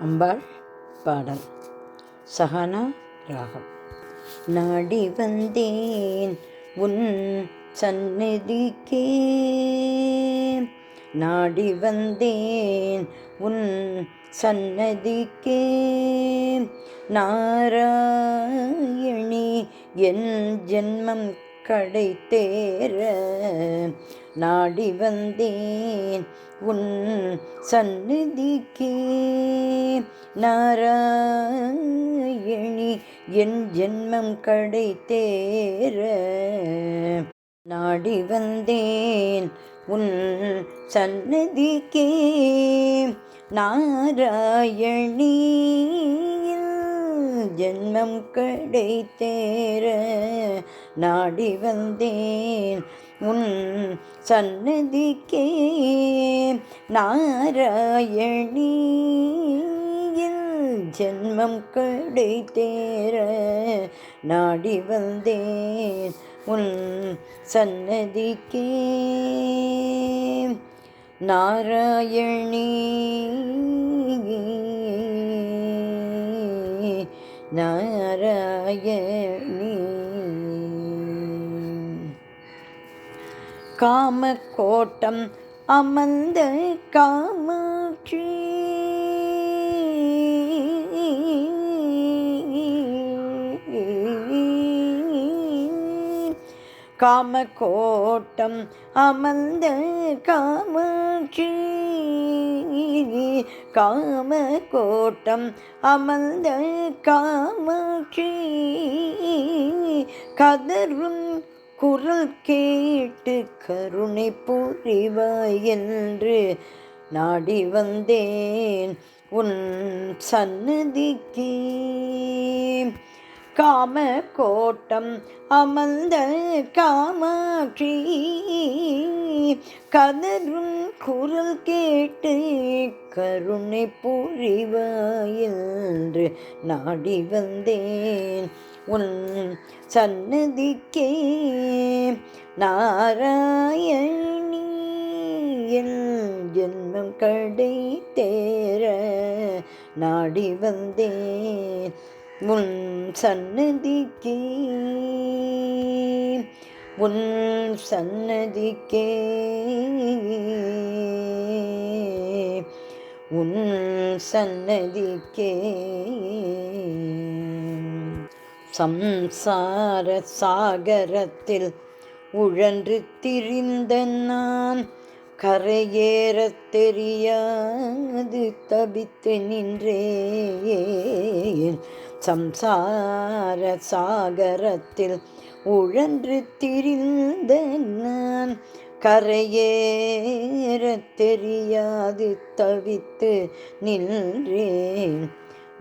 அம்பாள் பாடல். சஹனா ராகம். நாடி வந்தேன் உன் சந்நிதிக்கே, நாடி வந்தேன் உன் சன்னதிக்கே, நாராயணி என் ஜென்மம் கடை தேர, நாடி வந்தேன் உன் சந்நிதிக்கே, நாராயணி என் ஜென்மம் கடை தேர, நாடி வந்தேன் உன் சந்நிதிக்கே, நாராயணி ஜென்மம் கடை தேர, நாடி வந்தேன் உன் சந்நிதிக்கே, நாராயணி ஜென்மம் கடை தேர, நாடி வந்தேன் உன் சந்நிதிக்கே, நாராயணி நாராயணி. காமக்கோட்டம் அமர்ந்த காமாட்சி, காமக்கோட்டம் அமர்ந்த காமாட்சி, காமக்கோட்டம் அமர்ந்த காமாட்சி, கதரும் குரல் கேட்டு கருணை புரிவாய் என்று நாடி வந்தேன் உன் சந்நிதிக்கு, காமக்கோட்டம் அமர்ந்த காமாட்சி, கதரும் குரல் கேட்டு கருணை புரிவாய் என்று நாடி வந்தேன் உன் சந்நிதிக்கே, நாராயணி என் ஜென்மம் கடை தேர, நாடி வந்தேன் உன் சந்நிதிக்கே, உன் சந்நிதிக்கே, உன் சந்நிதிக்கே. சம்சார சாகரத்தில் உழன்று திரிந்த நான், கரையேறத் தெரியாது தவித்து நின்றேன், சம்சார சாகரத்தில் உழன்று திரிந்த நான், கரையேறத் தெரியாது தவித்து நின்றேன்,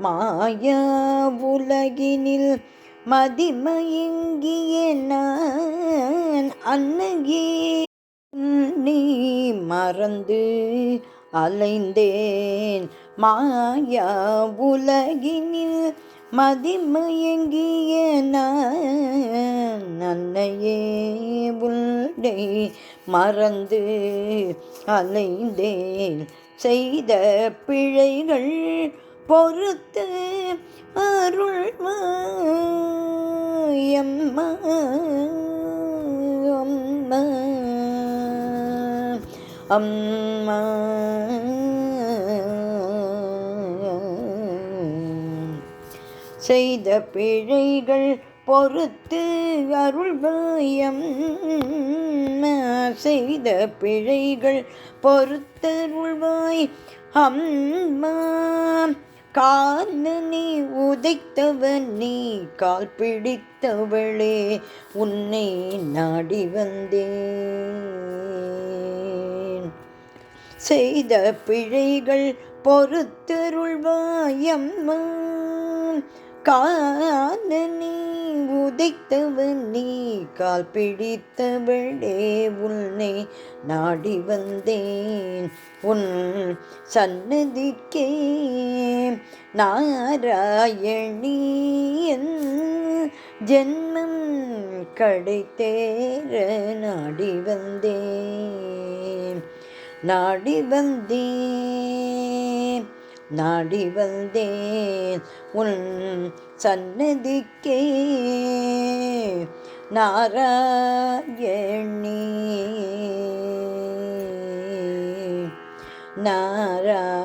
மாயா உலகினில் மதிமயங்கிய நான் அன்னையே நீ மறந்து அலைந்தேன், மாயா உலகினில் மதிமயங்கிய நான் அன்னையே உன்னை மறந்து அலைந்தேன், செய்த பிழைகள் பொறுத்து அருள்வாய் அம்மா, அம்மா, அம்மா. செய்த பிழைகள் பொறுத்து அருள்வாய் அம்மா, செய்த பிழைகள் பொறுத்தருள்வாய் அம்மா, கால நீ உதைத்தவன் நீ கால் பிடித்தவளே உன்னை நாடி வந்தேன், செய்த பிழைகள் பொறுத்தருள்வாய் அம்மா, கால நீ உதைத்தவன் நீ கால் பிடித்தவளே உன்னை நாடி வந்தேன் உன் சந்நிதிக்கே, நாராயணி என் ஜென்மம் கடை தேர, நாடி வந்தேன், நாடி வந்தேன் நாடி வந்தேன் உன் சன்னதிக்கே. நாராயணி நாராயணி